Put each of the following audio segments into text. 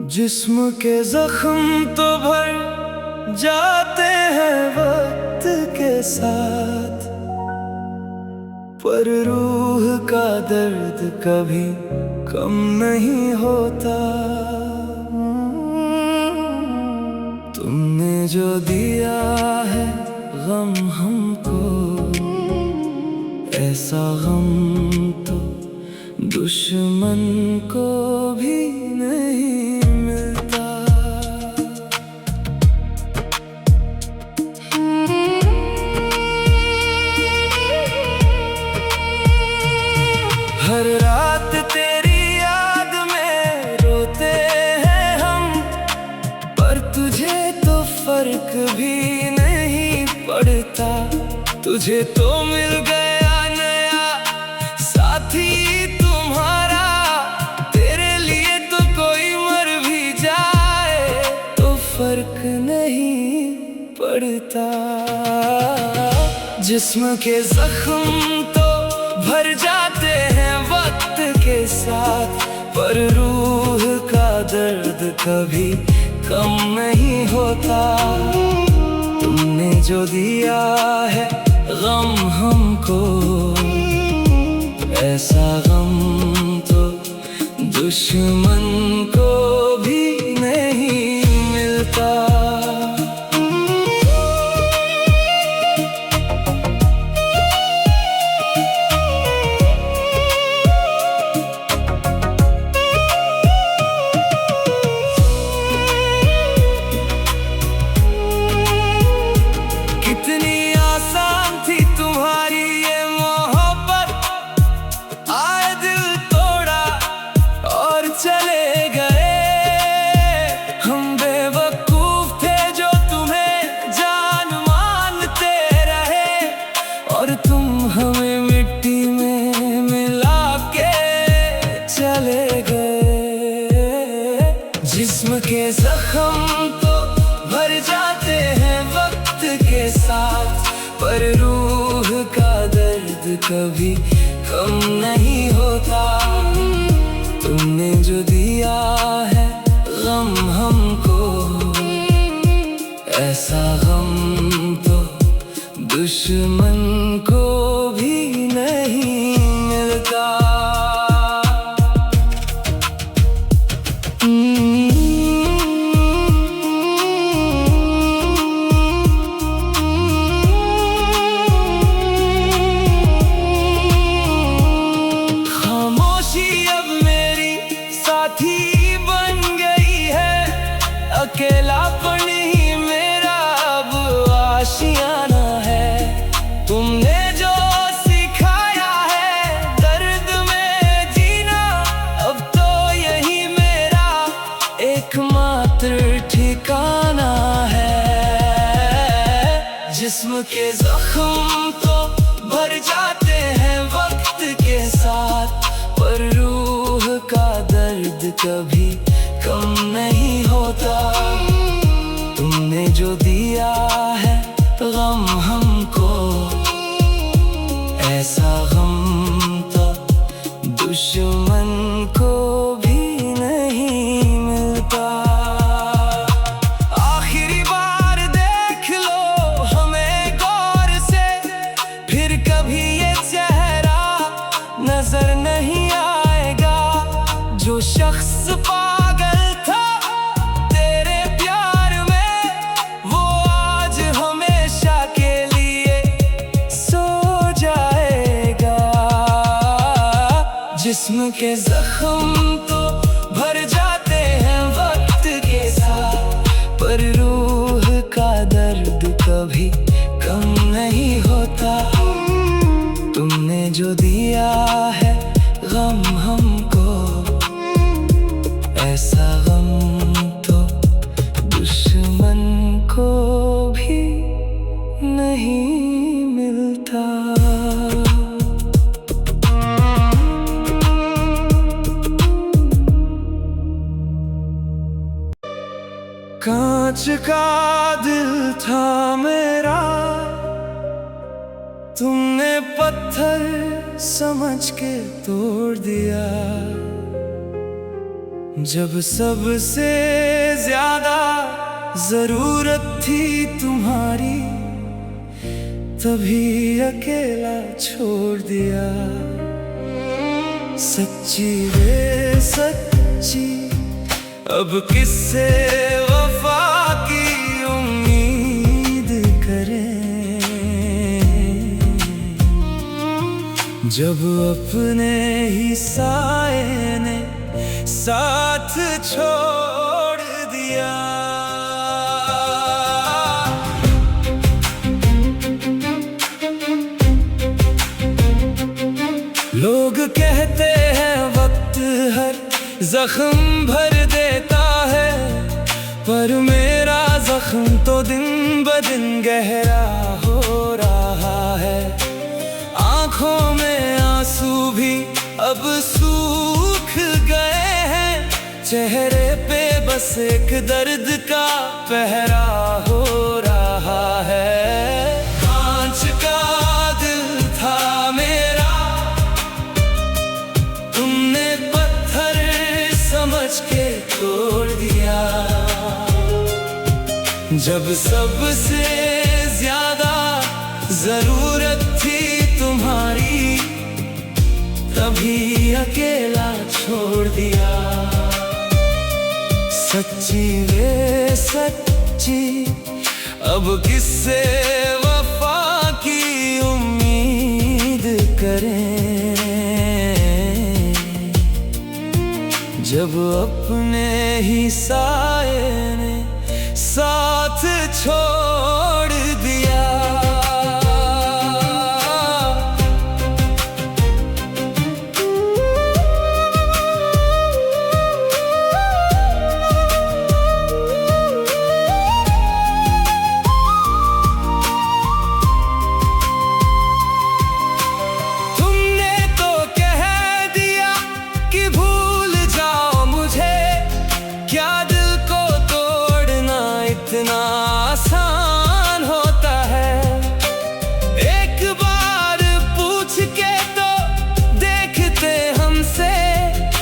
जिस्म के जख्म तो भर जाते हैं वक्त के साथ, पर रूह का दर्द कभी कम नहीं होता। तुमने जो दिया है गम हमको, ऐसा गम तो दुश्मन को भी नहीं मिलता। हर रात तेरी याद में रोते हैं हम, पर तुझे तो फर्क भी नहीं पड़ता। तुझे तो मिल गया नया साथी तुम्हारा, तेरे लिए तो कोई मर भी जाए तो फर्क नहीं पड़ता। जिस्म के जख्म तो भर जाते हैं वक्त के साथ, पर रूह का दर्द कभी कम नहीं होता। तुमने जो दिया है गम हमको, ऐसा गम तो दुश्मन को भी नहीं मिलता। कितनी आसान थी तुम्हारी ये मोहब्बत, आए दिल तोड़ा और चले गए। हम बेवकूफ थे जो तुम्हें जान मानते रहे, और तुम हमें मिट्टी में मिला के चले गए। जिस्म के जख्म तो भर जाते हैं वक्त के साथ, पर रूह का दर्द कभी कम नहीं होता। तुमने जो दिया है गम हमको, ऐसा गम तो दुश्मन को भी नहीं मिलता। साथी बन गई है, अकेलापन ही मेरा अब आशियाना है। तुमने जो सिखाया है दर्द में जीना, अब तो यही मेरा एकमात्र ठिकाना है। जिस्म के जख्म तो भर जाते हैं वक्त के साथ, पर रूह का दर्द कभी कम नहीं होता। तुमने जो दिया है गम हमको, ऐसा गम तो दुश्मन को भी नहीं मिलता। आखिरी बार देख लो हमें गौर से, फिर कभी ये चेहरा नजर नहीं आएगा। जो शख्स पागल था तेरे प्यार में, वो आज हमेशा के लिए सो जाएगा। जिस्म के जख्म तो भर जाते हैं वक्त के साथ, पर रूह का दर्द कभी कम नहीं होता। तुमने जो दिया है गम हमको, ऐसा गम तो दुश्मन को भी नहीं मिलता। कांच का दिल था मेरा, तुमने पत्थर समझ के तोड़ दिया। जब सबसे ज्यादा जरूरत थी तुम्हारी, तभी अकेला छोड़ दिया। सच्ची वे सच्ची, अब किससे वफा की उम्मीद करें, जब अपने ही साए ने साथ छोड़ दिया। लोग कहते हैं वक्त हर जख्म भर देता है, पर मेरा जख्म तो दिन ब दिन गहरा हो रहा है। आंखों में आंसू भी अब सूख गए हैं, चेहरे पे बस एक दर्द का पहरा हो रहा है। कांच का दिल था मेरा, तुमने पत्थर समझ के तोड़ दिया। जब सबसे ज्यादा जरूरत थी तुम्हारी, तभी अकेला छोड़ दिया। सच्ची वे सच्ची, अब किससे वफा की उम्मीद करें, जब अपने ही साए ने साथ छोड़ दिया। तुमने तो कह दिया कि भूल जाओ मुझे, क्या दिल को तोड़ना इतना आसान होता है। एक बार पूछ के तो देखते हमसे,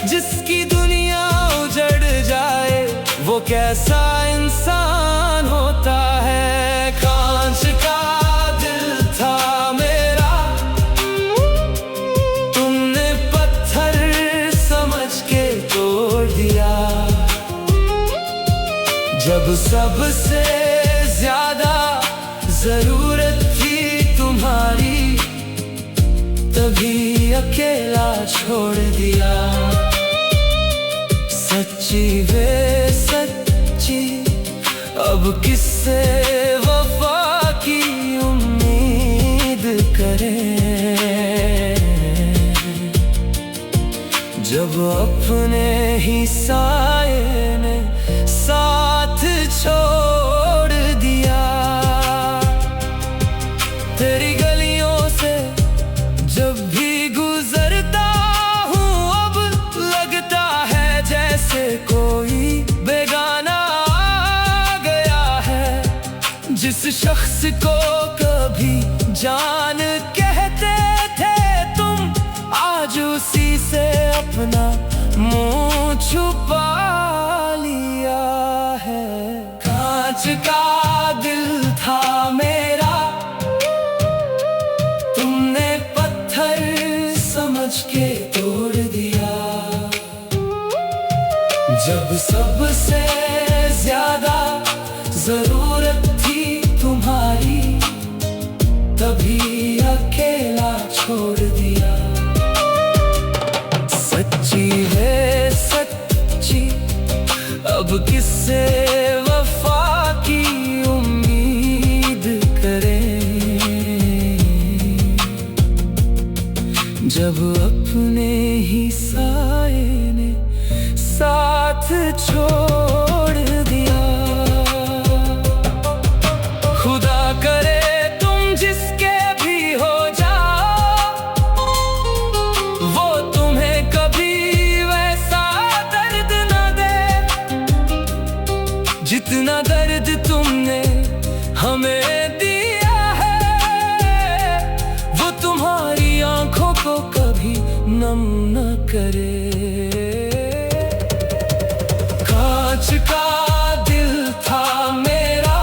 जिसकी दुनिया उजड़ जाए वो कैसा इंसान होता है। कांच का दिल था मेरा, तुमने पत्थर समझ के तोड़ दिया। जब सबसे ज्यादा जरूरत थी तुम्हारी, तभी अकेला छोड़ दिया। सच्ची वे सच्ची, अब किससे वफा की उम्मीद करें, जब अपने ही साए ने साथ छोड़ दिया। तेरी गलियों से जब भी गुजरता हूँ, अब लगता है जैसे कोई बेगाना आ गया है। जिस शख्स को कभी जान कहते थे तुम, आज उसी से अपना मुंह छुपा लिया है। कांच का दिल था मेरा, तुमने पत्थर समझ के तोड़ दिया। जब सबसे ज्यादा जरूरत थी तुम्हारी, तभी अकेला छोड़ दिया। सच्ची वे सच्ची, अब किससे वफा की उम्मीद करें, जब अपने ही साए ने साथ छोड़ दिया। खुदा करे तुम जिसके भी हो जाओ, वो तुम्हें कभी वैसा दर्द न दे, जितना दर्द तुमने हमें दिया है। वो तुम्हारी आंखों को कभी नम न करे। कांच का दिल था मेरा,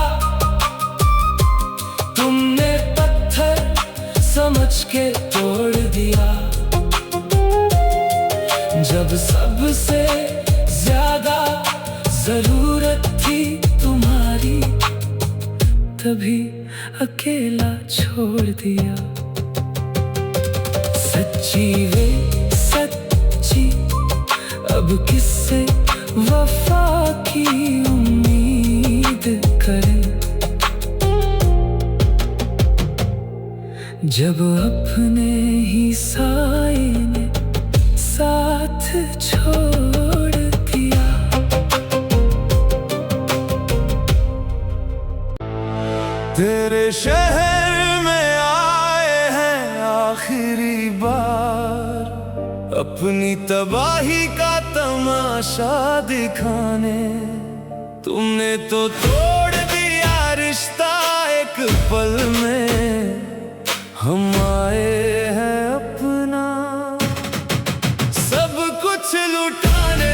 तुमने पत्थर समझ के तोड़ दिया। जब सबसे ज्यादा जरूरत थी तुम्हारी, तभी अकेला छोड़ दिया। सच्ची वे सच्ची, अब किससे वफा की उम्मीद करें। जब अपने ही साए ने साथ छोड़ दिया। तेरे शहर में आए हैं आखिरी बार, अपनी तबाही का तमाशा दिखाने। तुमने तो तोड़ दिया रिश्ता एक पल में, हम आए हैं अपना सब कुछ लुटाने।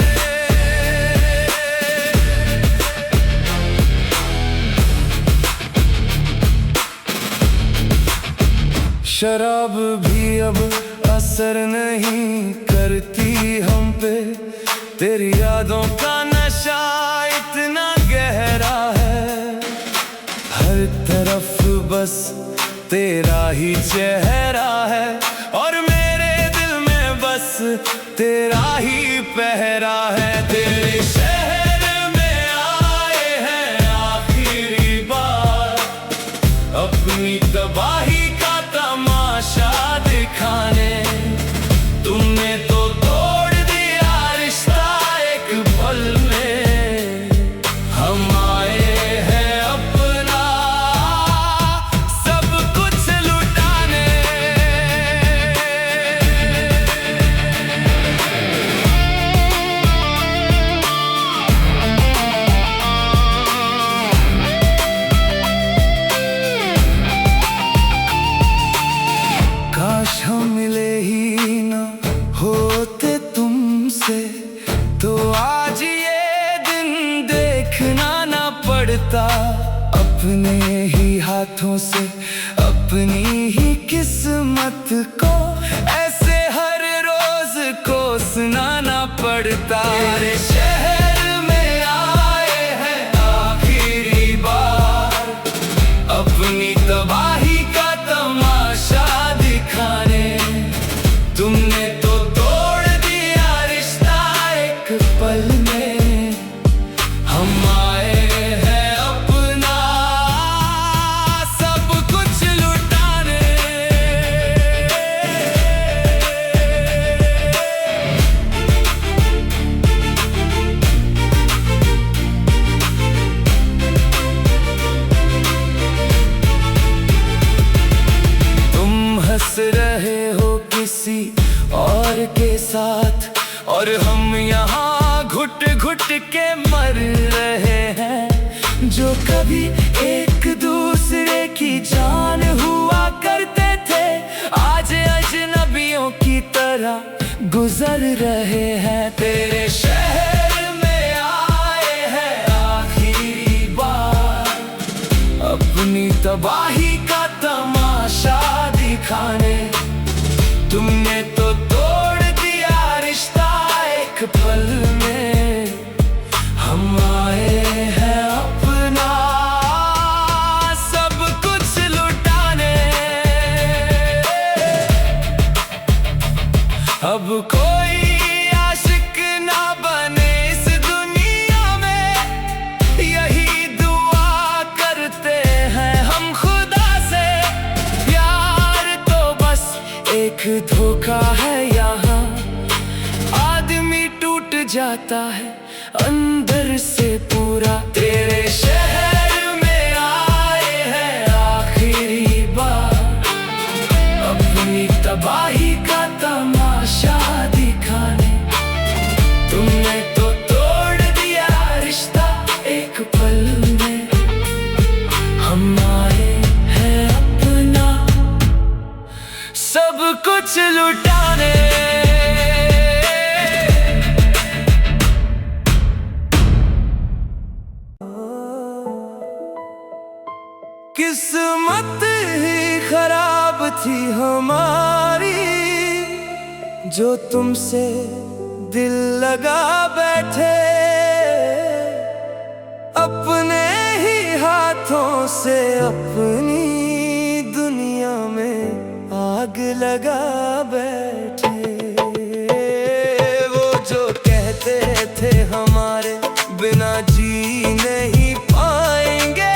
शराब भी अब असर नहीं करती हम पे, तेरी यादों का नशा इतना गहरा है। हर तरफ बस तेरा ही चेहरा है, और मेरे दिल में बस तेरा ही पहरा है। तेरे शहर में आए हैं आखिरी बार, अपनी तबाही का तमाशा दिखाने। तुमने तो तोड़ दिया रिश्ता एक पल में, हम आए हैं अपना सब कुछ लुटाने। काश हम मिले ही ना होते तुमसे, तो आज ये दिन देखना ना पड़ता। अपने ही हाथों से अपनी ही किस्मत को ऐसे हर रोज कोसना ना पड़ता। तेरे शहर में आए हैं आखिरी बार, अपनी तबाही का तमाशा दिखाने। तुमने तो तोड़ दिया रिश्ता एक पल में, हम आए हैं अपना सब कुछ लुटाने। तुम हंस रहे हो किसी और के साथ, और हम यहाँ घुट घुट के मर रहे हैं। जो कभी एक दूसरे की जान हुआ करते थे, आज अजनबियों की तरह गुजर रहे हैं। तेरे शहर में आए हैं आखिरी बार, अपनी तबाही का तमाशा दिखाने। तुमने तो तोड़ दिया रिश्ता एक पल में, हम आए हैं अपना सब कुछ लुटाने। अब कोई आशिक ना बने इस दुनिया में, यही दुआ करते हैं हम खुदा से। प्यार तो बस एक धोखा है, यहाँ आदमी टूट जाता है अंदर से पूरा। तेरे शहर में आए हैं आखिरी बार, अपनी तबाही का तमाशा दिखाने। तुमने तो तोड़ दिया रिश्ता एक पल में, हम आए हैं अपना सब कुछ लुटाने। किस्मत ही खराब थी हमारी, जो तुमसे दिल लगा बैठे। अपने ही हाथों से अपनी दुनिया में आग लगा बैठे। वो जो कहते थे हमारे बिना जी नहीं पाएंगे,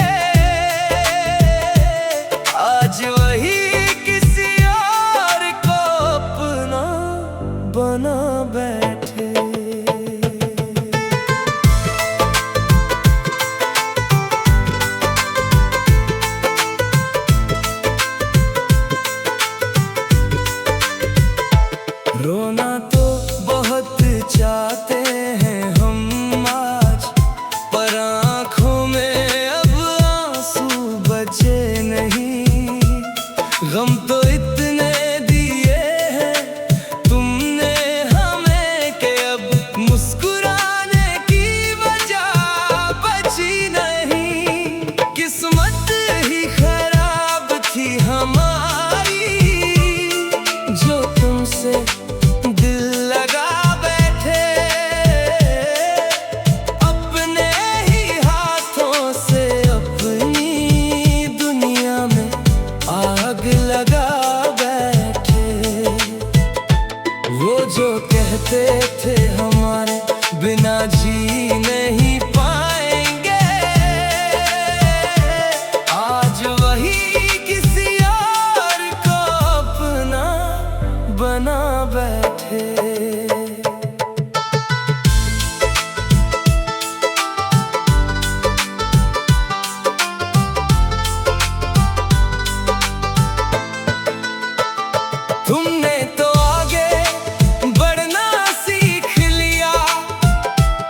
आज वही किसी और को अपना बना बैठे। रोना तो बहुत चाहते हैं हम आज, पर आँखों में अब आंसू बचे नहीं। गम तो इतने दिए हैं तुमने हमें कि अब मुस्कुराने की वजह बची नहीं। किस्मत ही खराब थी हमारी, जो तुमसे दिल लगा बैठे। अपने ही हाथों से अपनी दुनिया में आग लगा बैठे। वो जो कहते थे हमारे बिना जी नहीं पाएंगे, आज वही किसी और को अपना बना बैठे। तुमने तो आगे बढ़ना सीख लिया,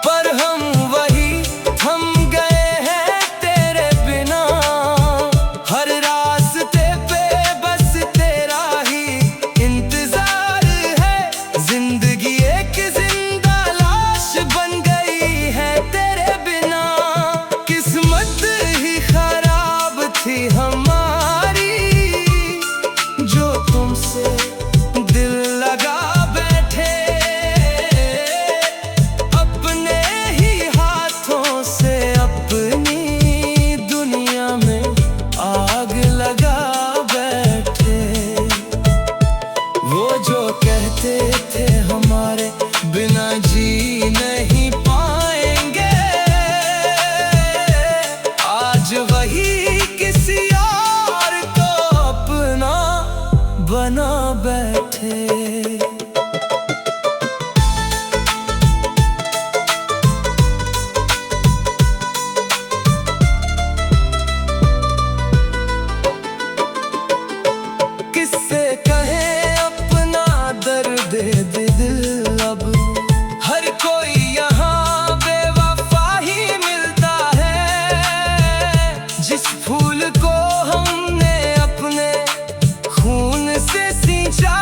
पर हम वही थम गए हैं तेरे बिना। हर रास्ते पे बस तेरा ही इंतजार है, जिंदगी एक जिंदा लाश बन गई है तेरे बिना। किस्मत ही खराब थी हमारी, जो तुमसे दिल लगा बैठे। अपने ही हाथों से अपनी दुनिया में आग लगा बैठे। वो जो कहते थे हमारे बिना जी नहीं पाएंगे, आज वही किसी और को अपना बना बैठे। किससे कहें अपना दर्द दिल अब, हर कोई यहाँ बेवफा ही मिलता है। जिस फूल को हमने अपने खून से सींचा,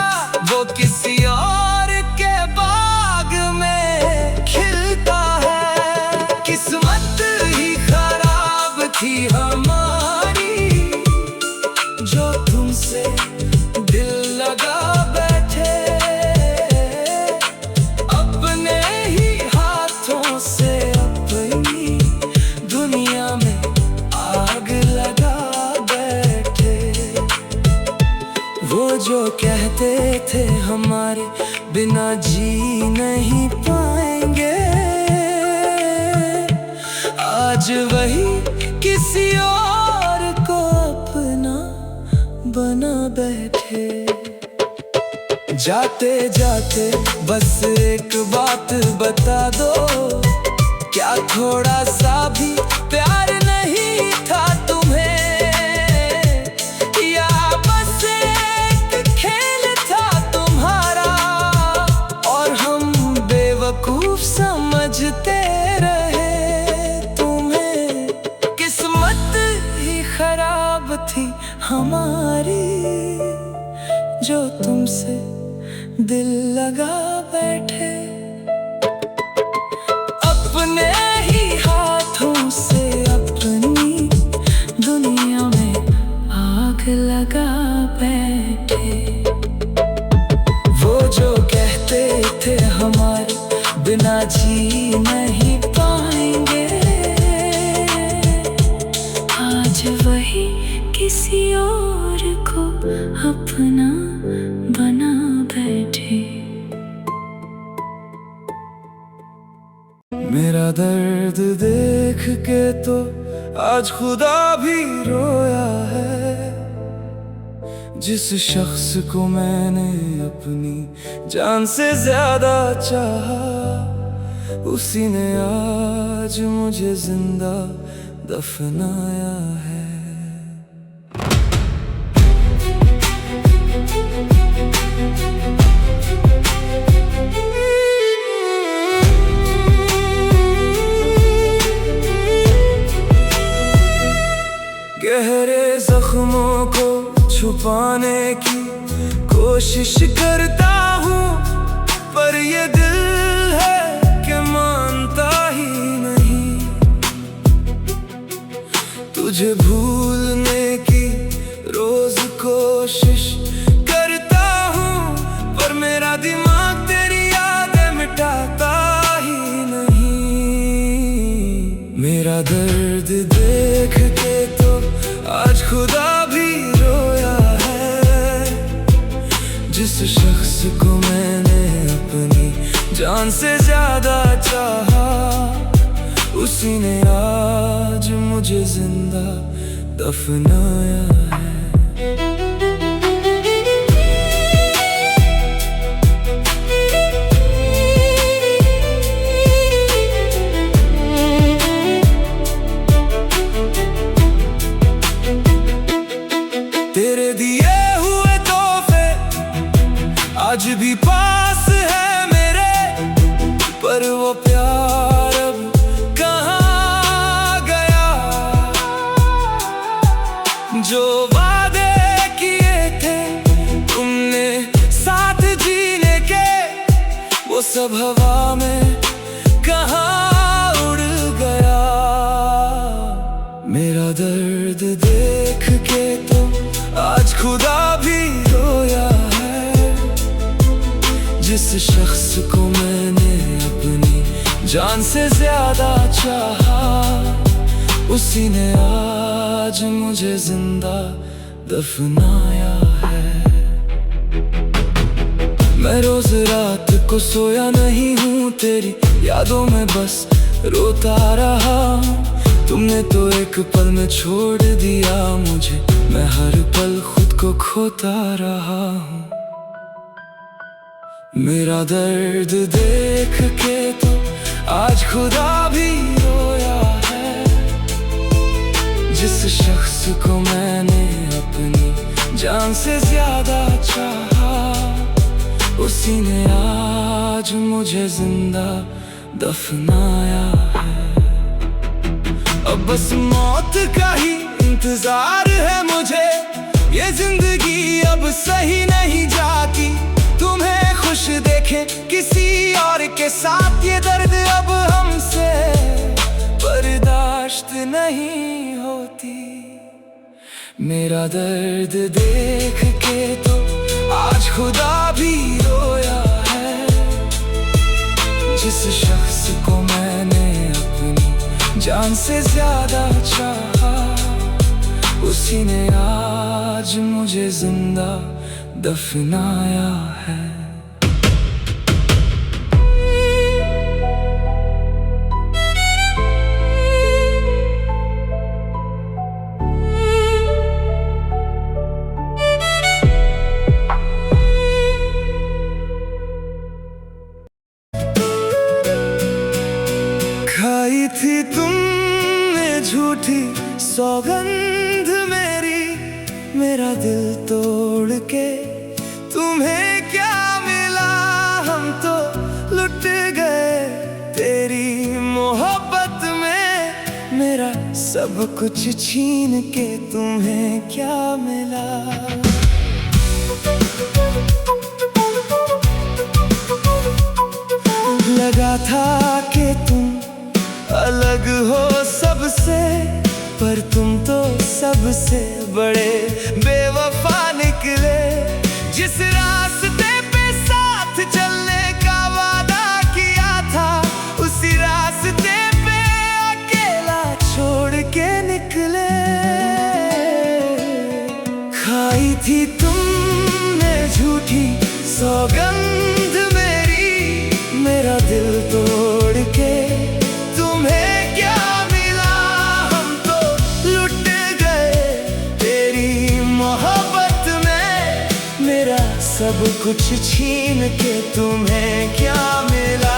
वो किसी और के बाग में खिलता है। किस्मत ही खराब थी हमारी, जो तुमसे दिल लगा बैठे। अपने ही हाथों से अपनी दुनिया में आग लगा बैठे। वो जो कहते थे हमारे बिना जी नहीं पाएंगे, आज वही किसी और को अपना बना बैठे। जाते जाते बस एक बात बता दो, क्या थोड़ा सा भी प्यार नहीं था तुम्हें? या बस एक खेल था तुम्हारा, और हम बेवकूफ समझते रहे तुम्हें। किस्मत ही खराब थी हमारी, जो तुमसे दिल लगा बैठे। अपने ही हाथों से अपनी दुनिया में बिना जी नहीं पाएंगे। आज वही किसी और को अपना बना बैठे। मेरा दर्द देख के तो आज खुदा भी रोया है। जिस शख्स को मैंने अपनी जान से ज्यादा चाहा, उसी ने आज मुझे जिंदा दफनाया है। गहरे जख्मों को छुपाने की कोशिश करता हूँ, पर ये दिल है कि मानता ही नहीं। तुझे भूलने की रोज कोशिश करता हूँ, पर मेरा दिमाग तेरी यादें मिटाता ही नहीं। मेरा दर्द देख के तो आज खुदा भी रोया है। जिस शख्स को मैंने अपनी जान से ज्यादा चाहा, उसी ने आज मुझे जिंदा दफनाया है। तेरे दिए हुए तोहफे आज भी पास है मेरे, पर वो प्यार अब कहाँ गया। जो वादे किए थे तुमने साथ जीने के, वो सब हवा में कहाँ उड़ गया। मेरा दर्द देख के तो आज खुदा भी रोया है। जिस शख्स को मैंने अपनी जान से ज्यादा चाहा, उसी ने आज मुझे जिंदा दफनाया है। मैं रोज रात को सोया नहीं हूँ, तेरी यादों में बस रोता रहा। तुमने तो एक पल में छोड़ दिया मुझे, मैं हर पल खुद को खोता रहा हूँ। मेरा दर्द देख के तो आज खुदा भी रोया है। जिस शख्स को मैंने अपनी जान से ज्यादा चाहा, उसी ने आज मुझे जिंदा दफनाया है। अब बस मौत का ही इंतजार है मुझे, ये जिंदगी अब सही नहीं जाती। तुम्हें खुश देखे किसी और के साथ, ये दर्द अब हमसे बर्दाश्त नहीं होती। मेरा दर्द देख के तो आज खुदा भी रोया है। जिस शख्स को मैंने अपनी जान से ज्यादा चाहा, उसी ने आज मुझे जिंदा दफनाया है। खाई थी तुमने झूठी सौगंध मेरी, मेरा दिल तोड़ के तुम्हें क्या मिला। हम तो लुट गए तेरी मोहब्बत में, मेरा सब कुछ छीन के तुम्हें क्या मिला। लगा था कि तुम अलग हो सबसे, पर तुम तो सबसे बड़े बेवफा निकले। जिस रास्ते पे साथ चलने का वादा किया था, कुछ छीन के तुम्हें क्या मिला।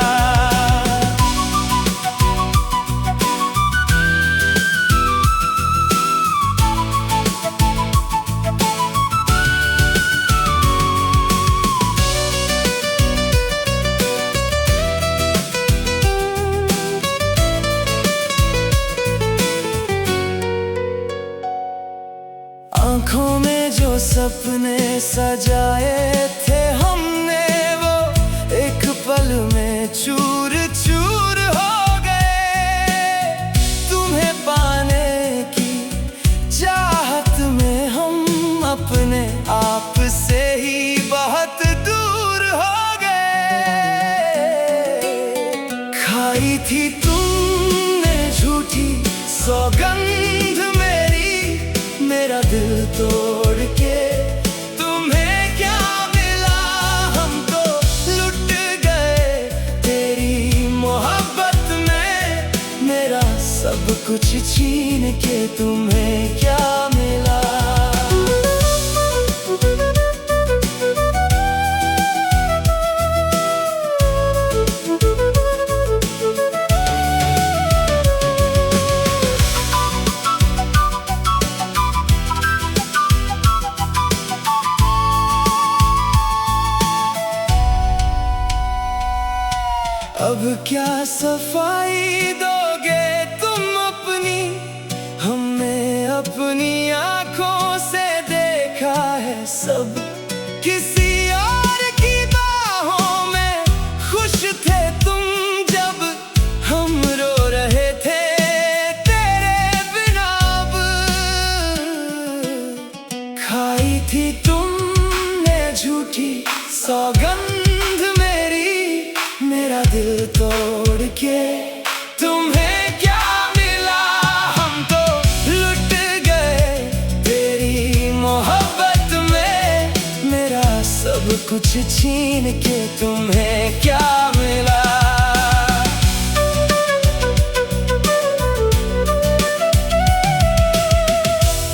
आँखों में जो सपने सजाए थे हमने, वो एक पल में चूर चूर हो गए। तुम्हें पाने की चाहत में हम अपने आप से ही बहुत दूर हो गए। खाई थी तुमने झूठी सौगंध मेरी, मेरा दिल तोड़ के तुम्हें क्या मिला। हम तो लुट गए तेरी मोहब्बत में, मेरा सब कुछ छीन के तुम्हें क्या मिला। अब क्या सफाई दोगे तुम अपनी, हमने अपनी आँखों से देखा है सब। किसी और की बाहों में खुश थे तुम जब, हम रो रहे थे तेरे बिना अब। खाई थी तुमने झूठी सौगंध मेरी, मेरा दिल तोड़ के तुम्हें क्या मिला। हम तो लुट गए तेरी मोहब्बत में, मेरा सब कुछ छीन के तुम्हें क्या मिला।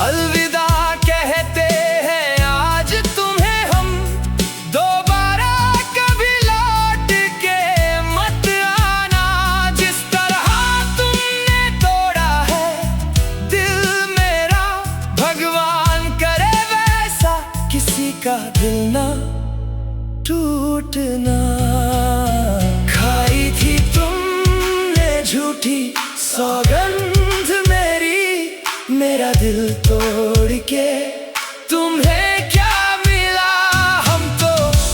अलविदा कहते हैं आज तुम्हें हम, दोबारा कभी लौट के मत आना। जिस तरह तुमने तोड़ा है दिल मेरा, भगवान करे वैसा किसी का दिल ना टूटना। खाई थी तुमने झूठी सौगंध मेरी, मेरा दिल तोड़ के तुम्हें क्या मिला। हम तो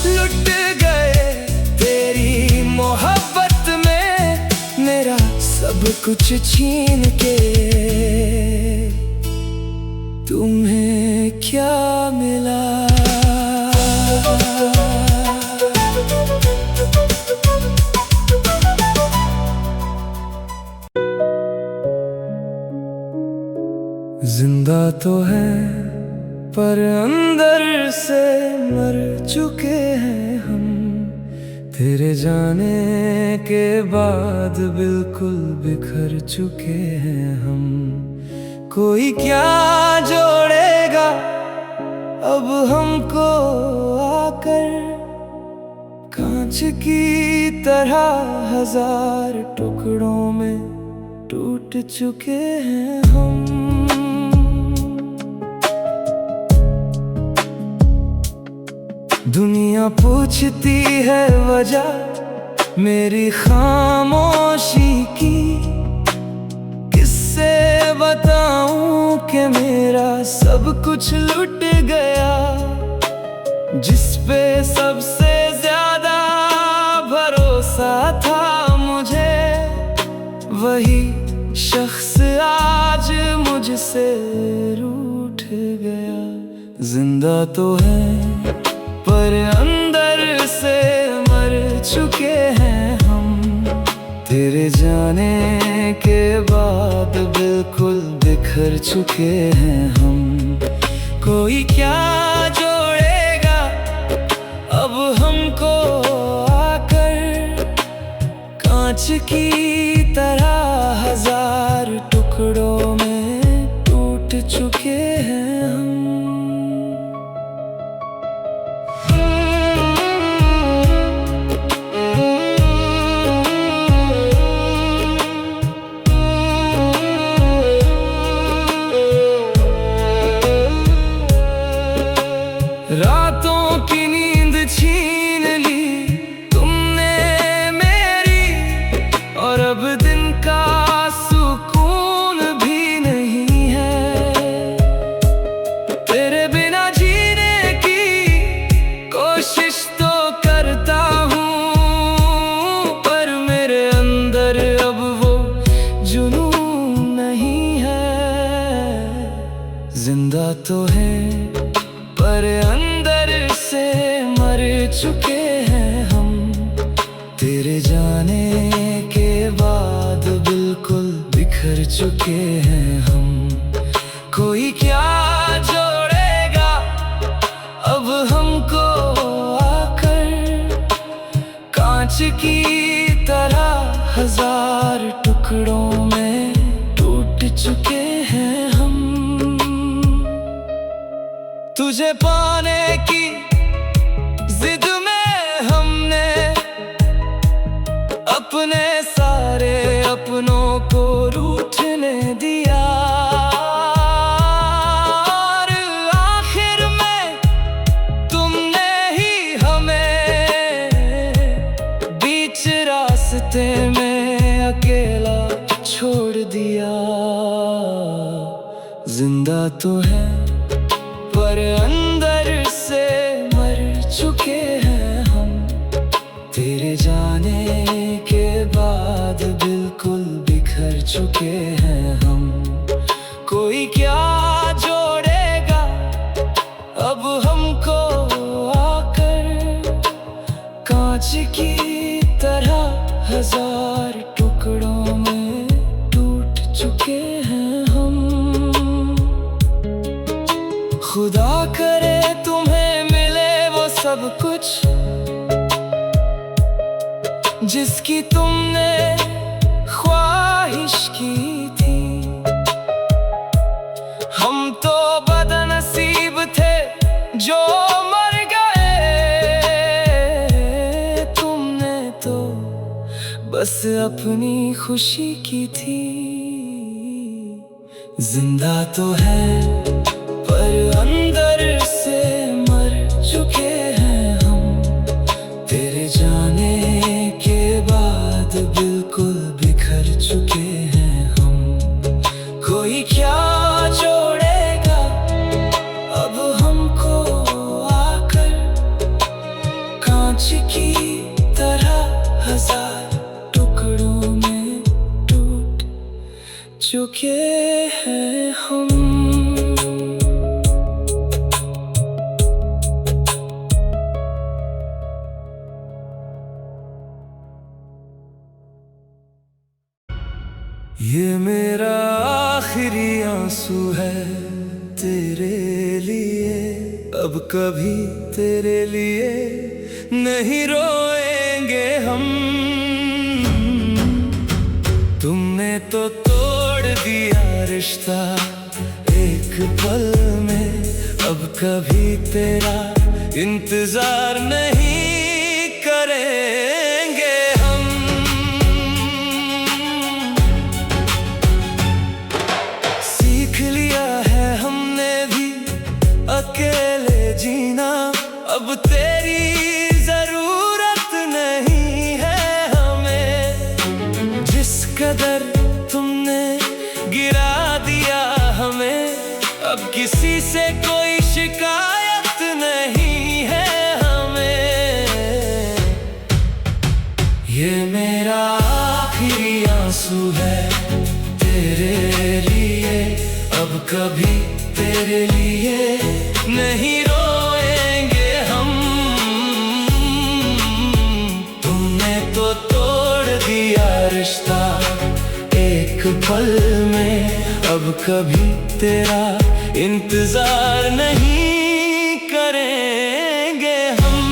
लुट गए तेरी मोहब्बत में, मेरा सब कुछ छीन के तुम्हें क्या मिला। जिंदा तो है पर अंदर से मर चुके हैं हम, तेरे जाने के बाद बिल्कुल बिखर चुके हैं हम। कोई क्या जोड़ेगा अब हमको आकर, कांच की तरह हजार टुकड़ों में टूट चुके हैं हम। दुनिया पूछती है वजह मेरी खामोशी की, किससे बताऊं कि मेरा सब कुछ लुट गया। जिस पे सबसे ज्यादा भरोसा था मुझे, वही शख्स आज मुझसे रूठ गया। जिंदा तो है पर अंदर से मर चुके हैं हम, तेरे जाने के बाद बिल्कुल बिखर चुके हैं हम। कोई क्या जोड़ेगा अब हमको आकर, कांच की तरह हजार टुकड़ों में टूट चुके हैं हम। तो हैं पर अंदर से मर चुके हैं हम। तेरे जाने के बाद बिल्कुल बिखर चुके हैं हम। कोई क्या जोड़ेगा अब हमको आकर, कांच की तरह हजार टुकड़ों में टूट चुके हैं हम। तुझे पाने की जिद में हमने अपने सारे अपनों को रूठने दिया। और आखिर में तुमने ही हमें बीच रास्ते में अकेला छोड़ दिया। जिंदा तो है पर अंदर से मर चुके हैं हम। तेरे जाने के बाद बिल्कुल बिखर चुके हैं हम। कोई क्या जोड़ेगा अब हमको आकर, कांच की तरह हजार टुकड़ों में टूट चुके हैं हम। खुदा करे तुम्हें मिले वो सब कुछ जिसकी तुमने ख्वाहिश की थी। हम तो बदनसीब थे जो मर गए, तुमने तो बस अपनी खुशी की थी। जिंदा तो है पर अंदर से मर चुके हैं हम। तेरे जाने के बाद बिल्कुल बिखर चुके हैं हम। कोई क्या जोड़ेगा अब हमको आकर, कांच की तरह हजार टुकड़ों में टूट चुके हैं हम। ये मेरा आखिरी आंसू है तेरे लिए, अब कभी तेरे लिए नहीं रोएंगे हम। तुमने तो तोड़ दिया रिश्ता एक पल में, अब कभी तेरा इंतजार नहीं करेंगे हम। सीख लिया है हमने भी अकेले जीना, अब तेरी जरूरत नहीं है हमें। जिस कदर तुमने गिरा दिया हमें, अब किसी से कोई शिकायत नहीं है हमें। ये मेरा आखिरी आंसू है तेरे लिए, अब कभी तेरे लिए नहीं रोएंगे हम। तुमने तो तोड़ दिया रिश्ता एक पल में, अब कभी तेरा इंतजार नहीं करेंगे हम।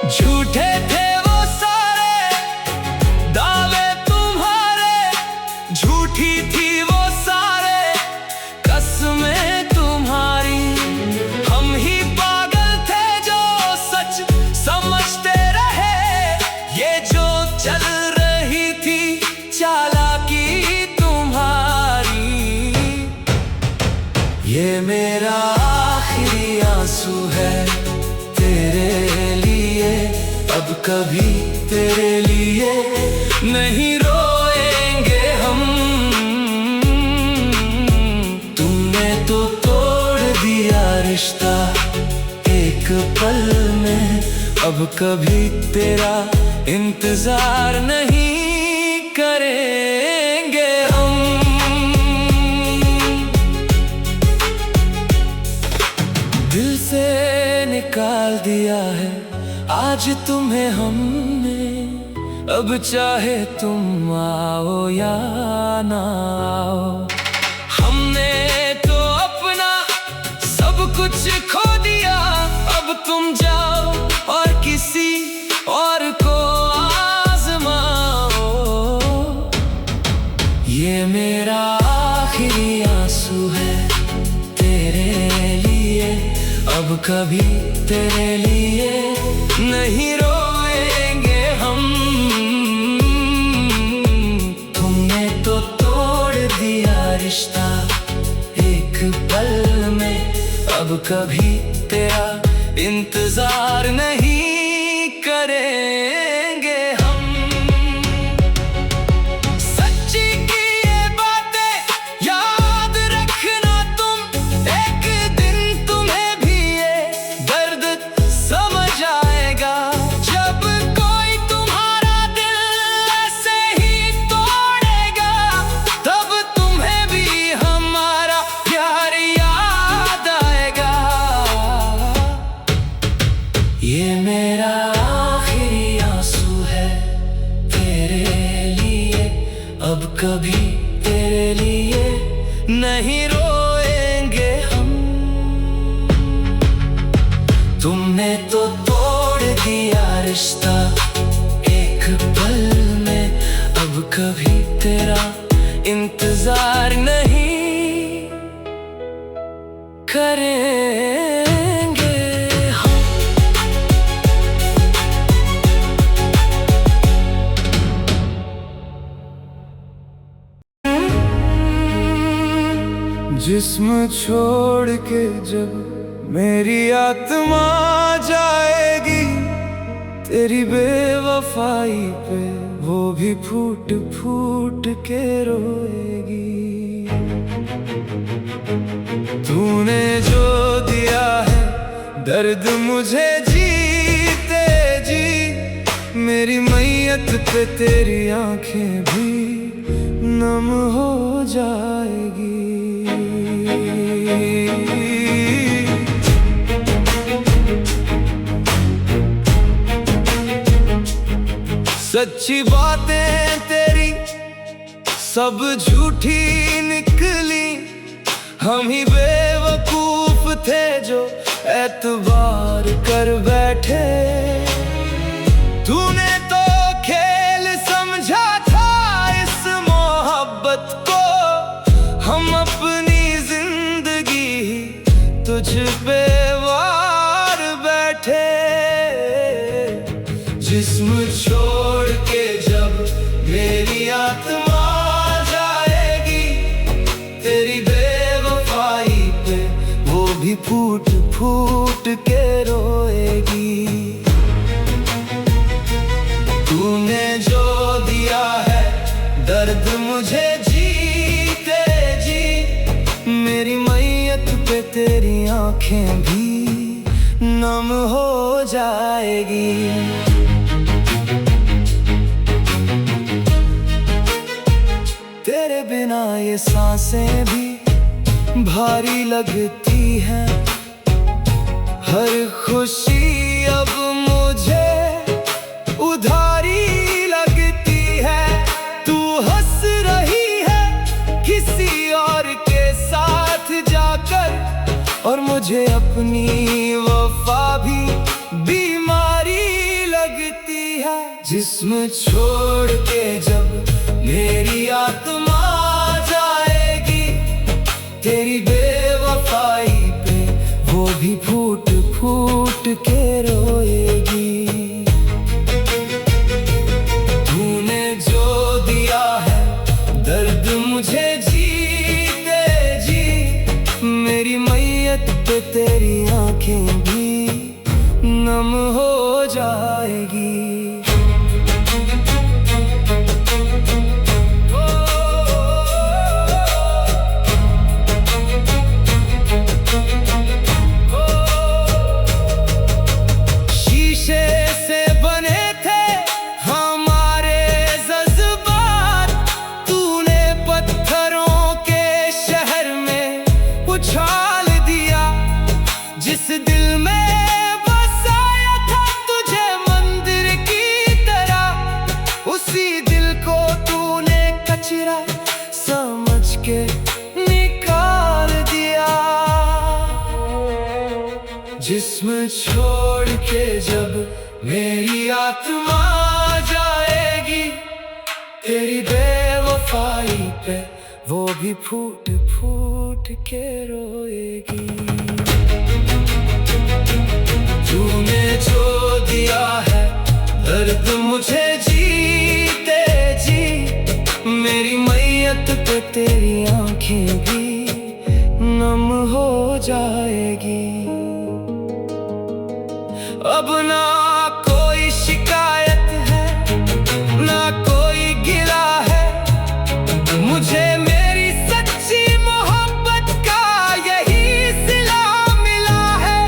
झूठे थे वो सारे दावे तुम्हारे, झूठी थी वो सारे कसमें तुम्हारी। हम ही पागल थे जो सच समझते रहे, ये जो चल रही थी चालाकी तुम्हारी। ये मेरा आखिरी आंसू है तेरे लिए, अब कभी तेरे लिए नहीं रोएंगे हम। तुमने तो अब कभी तेरा इंतजार नहीं करेंगे हम। दिल से निकाल दिया है आज तुम्हें हमने, अब चाहे तुम आओ या ना आओ। हमने तो अपना सब कुछ खो दिया, अब तुम जाओ और किसी और को आजमाओ। ये मेरा आखिरी आंसू है तेरे लिए, अब कभी तेरे लिए नहीं रोएंगे हम। तुमने तो तोड़ दिया रिश्ता एक पल में, अब कभी तेरा इंतजार नहीं करेंगे हम। सच्ची की ये बातें याद रखना तुम, एक दिन तुम्हें भी ये दर्द समझ आएगा। जब कोई तुम्हारा दिल ऐसे ही तोड़ेगा, तब तुम्हें भी हमारा प्यार याद आएगा। ये मेरा आखिरी आंसू है तेरे लिए, अब कभी तेरे लिए नहीं रोएंगे हम। तुमने तो तोड़ दिया रिश्ता एक पल में, अब कभी तेरा इंतजार नहीं करेंगे हम। जिस्म छोड़ के जब मेरी आत्मा जाएगी, तेरी बेवफाई पे वो भी फूट फूट के रोएगी। तूने जो दिया है दर्द मुझे जीते जी, मेरी मैयत पे तेरी आंखें भी नम हो जाएगी। सच्ची बातें तेरी सब झूठी निकली, हम ही बेवकूफ थे जो एतबार कर बैठे। तूने तो खेल समझा था इस मोहब्बत को, हम अपनी जिंदगी तुझ पे वार बैठे। जिस्म छोड़ के जब मेरी आत्मा जाएगी, तेरी बेवफाई पे वो भी फूट फूट के रोएगी। तूने जो दिया है दर्द मुझे जीते जी, मेरी मैयत पे तेरी आंखें भी नम हो जाएगी। तेरे बिना ये सांसें भी भारी लगती हैं, हर खुशी अब मुझे उधारी लगती है। तू हंस रही है किसी और के साथ जाकर, और मुझे अपनी वफा भी बीमारी लगती है। जिस्म छोड़ के जब मेरी आत्मा जाएगी, तेरी बेवफाई पे वो भी फूट फूट के रोएगी। तूने जो दिया है दर्द मुझे जीते जी, मेरी मैयत पे तेरी आंखें भी नम हो जाएगी। शीशे मेरी आत्मा जाएगी तेरी बेवफाई पे, वो भी फूट फूट के रोएगी। तूने जो दिया है दर्द मुझे जीते जी, मेरी मैयत पे तेरी आंखें भी नम हो जाएगी। अब ना कोई शिकायत है, ना कोई गिला है, मुझे मेरी सच्ची मोहब्बत का यही सिला मिला है।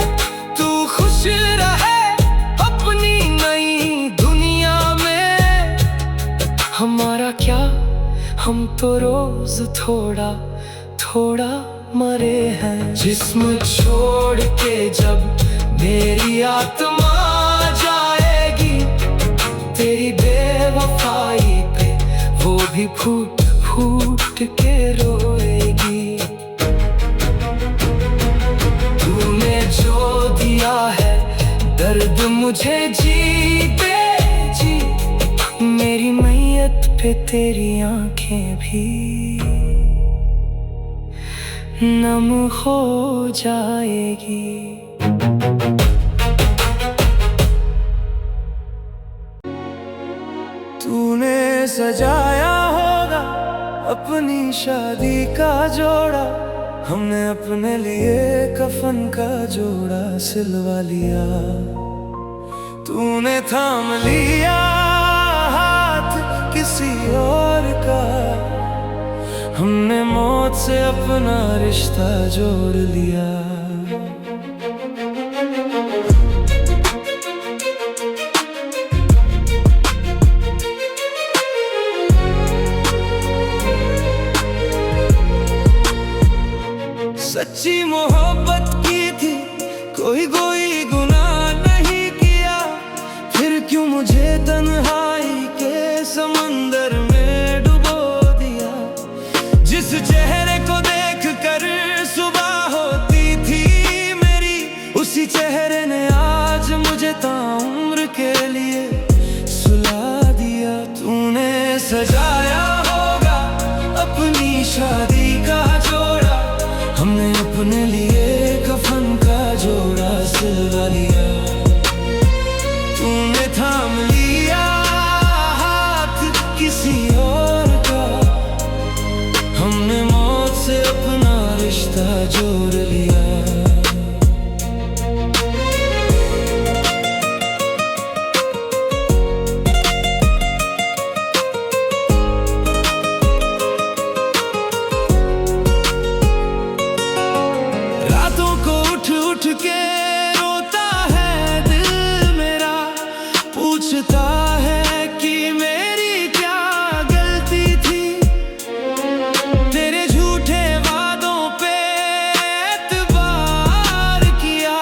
तू खुश रहे अपनी नई दुनिया में, हमारा क्या, हम तो रोज थोड़ा थोड़ा मरे हैं। जिस्म छोड़ के जब मेरी आत्मा जाएगी तेरी बेवफाई पे, वो भी फूट फूट के रोएगी। तूने जो दिया है दर्द मुझे जीते जी, मेरी मैयत पे तेरी आंखें भी नम हो जाएगी। तूने सजाया होगा अपनी शादी का जोड़ा, हमने अपने लिए कफन का जोड़ा सिलवा लिया। तूने थाम लिया हाथ किसी और का, हमने मौत से अपना रिश्ता जोड़ लिया। सच्ची मोहब्बत की थी, कोई गुनाह नहीं किया, फिर क्यों मुझे तन्हाई के समंदर में डुबो दिया। जिस चेहरे को देख कर सुबह होती थी मेरी, उसी चेहरे ने आज मुझे ताउम्र के लिए सुला दिया। तूने सजाया होगा अपनी शादी का जोड़ा, हमने अपने लिए कफन का जोड़ा सिलवा लिया। तूने थाम लिया हाथ किसी और का, हमने मौत से अपना रिश्ता जोड़ लिया। उठ के रोता है दिल मेरा, पूछता है कि मेरी क्या गलती थी। तेरे झूठे वादों पे एतबार किया,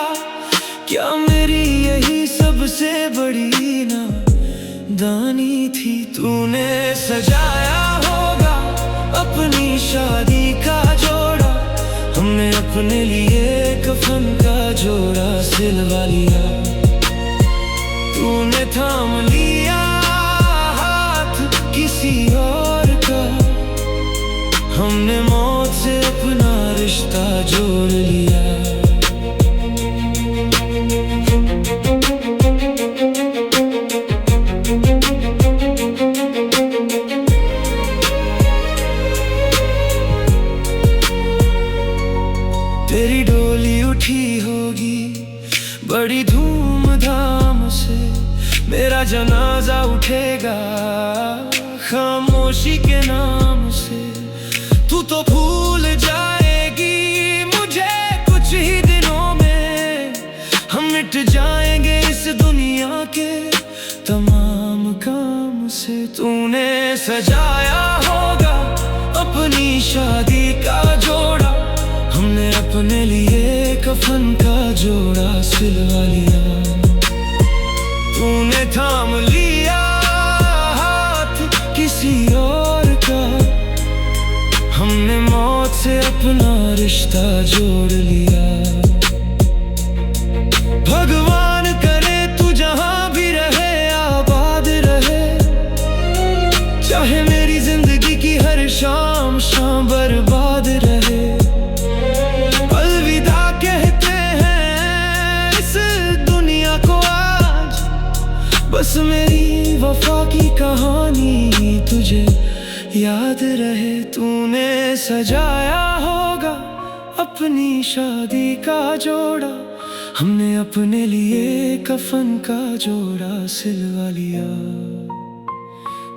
क्या मेरी यही सबसे बड़ी नादानी थी। तूने सजाया होगा अपनी शादी का जोड़ा, हमने अपने लिए कफन का जोड़ा सिलवा लिया। तूने थाम लिया हाथ किसी और का, हमने मौत से अपना रिश्ता जोड़ लिया। तेरी डोली उठी होगी बड़ी धूमधाम से, मेरा जनाजा उठेगा खामोशी के नाम से। तू तो भूल जाएगी मुझे कुछ ही दिनों में, हम मिट जाएंगे इस दुनिया के तमाम काम से। तूने सजाया होगा अपनी शादी का जोड़ा, हमने अपने लिए कफन का जोड़ा सिलवा लिया। तूने थाम लिया हाथ किसी और का, हमने मौत से अपना रिश्ता जोड़ लिया। भगवान करे तू जहां भी मेरी वफा की कहानी तुझे याद रहे। तूने सजाया होगा अपनी शादी का जोड़ा, हमने अपने लिए कफन का जोड़ा सिलवा लिया।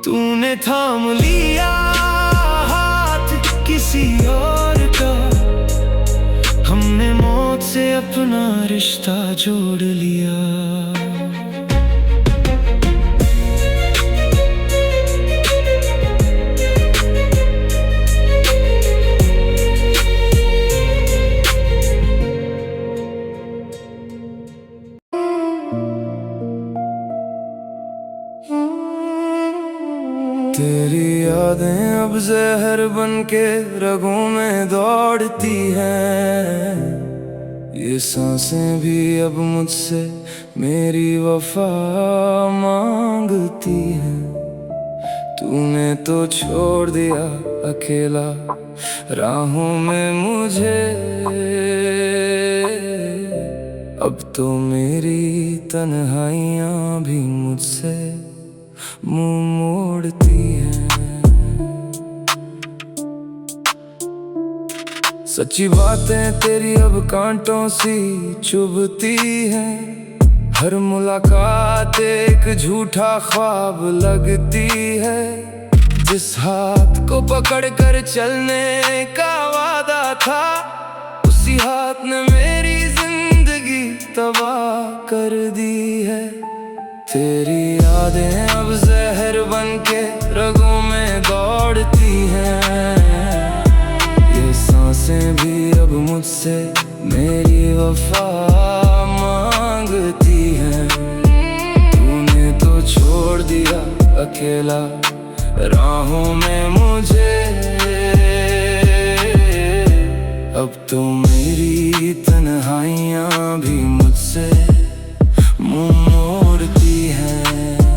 तूने थाम लिया हाथ किसी और का, हमने मौत से अपना रिश्ता जोड़ लिया। तेरी यादें अब जहर बन के रगों में दौड़ती हैं, ये सांसें भी अब मुझसे मेरी वफा मांगती हैं। तूने तो छोड़ दिया अकेला राहों में मुझे, अब तो मेरी तन्हाइयाँ भी मुझसे मुंह मोड़ती हैं। सच्ची बातें तेरी अब कांटों सी चुभती हैं, हर मुलाकात एक झूठा ख्वाब लगती है। जिस हाथ को पकड़कर चलने का वादा था, उसी हाथ ने मेरी जिंदगी तबाह कर दी है। तेरी यादें अब जहर बन के रगों में दौड़ती हैं, ये सांसें भी अब मुझसे मेरी वफा मांगती हैं। तूने तो छोड़ दिया अकेला राहों में मुझे, अब तो मेरी तन्हाइयाँ भी मुझसे मुंह मोड़ती हैं।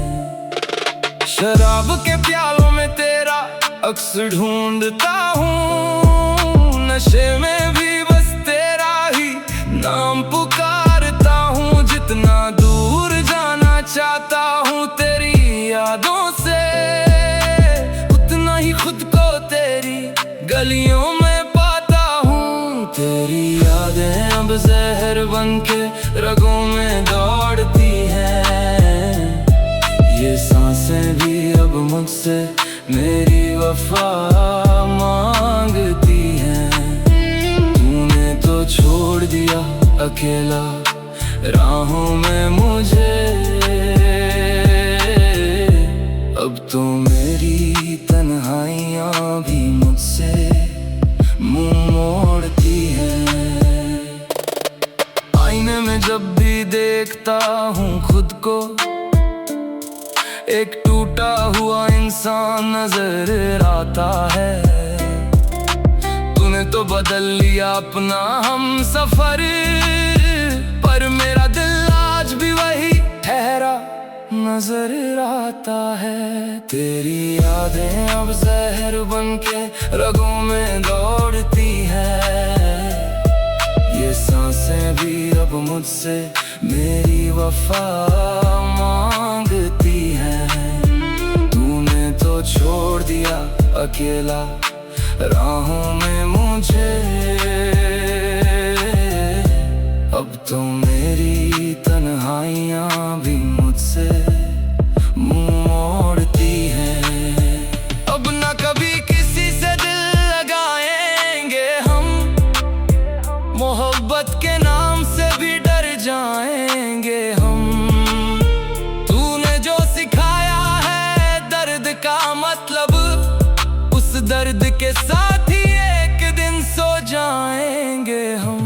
शराब के प्यालों में तेरा अक्स ढूंढता हूँ, नशे में भी बस तेरा ही नाम पुकारता हूँ। जितना दूर जाना चाहता हूँ तेरी यादों से, उतना ही खुद को तेरी गलियों में पाता हूँ। तेरी यादें अब जहर बन के रगों में दौड़ती हैं, ये सांसें भी अब मुझसे मेरी वफा मांगती हैं। तूने तो छोड़ दिया अकेला राहों में मुझे, अब तो मेरी तन्हाइयाँ भी मुझसे मुंह मोड़ती हैं। आईने में जब भी देखता हूँ खुद को, एक टूटा हुआ इंसान नजर आता है। तूने तो बदल लिया अपना हम सफर, पर मेरा दिल आज भी वही ठहरा नजर आता है। तेरी यादें अब जहर बन के रगों में दौड़ती हैं, ये सांसें भी अब मुझसे मेरी वफा मांगती हैं। तूने तो छोड़ दिया अकेला राहों में मुझे, अब तो मेरी तन्हाइयाँ भी मुझसे मुंह मोड़ती हैं। अब ना कभी किसी से दिल लगाएंगे हम, मोहब्बत के नाम से भी डर जाएंगे हम। तूने जो सिखाया है दर्द का मतलब, उस दर्द के साथ ही एक दिन सो जाएंगे हम।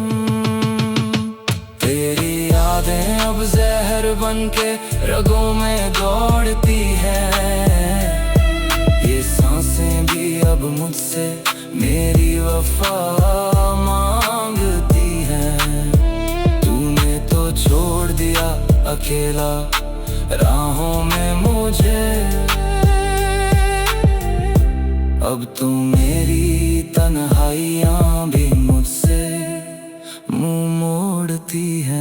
तेरी यादें अब जहर बन के रगों में दौड़ती हैं, ये सांसें भी अब मुझसे मेरी वफा मांगती हैं। तूने तो छोड़ दिया अकेला राहों में मुझे, अब तो मेरी तन्हाइयाँ भी मुझसे मुंह मोड़ती हैं।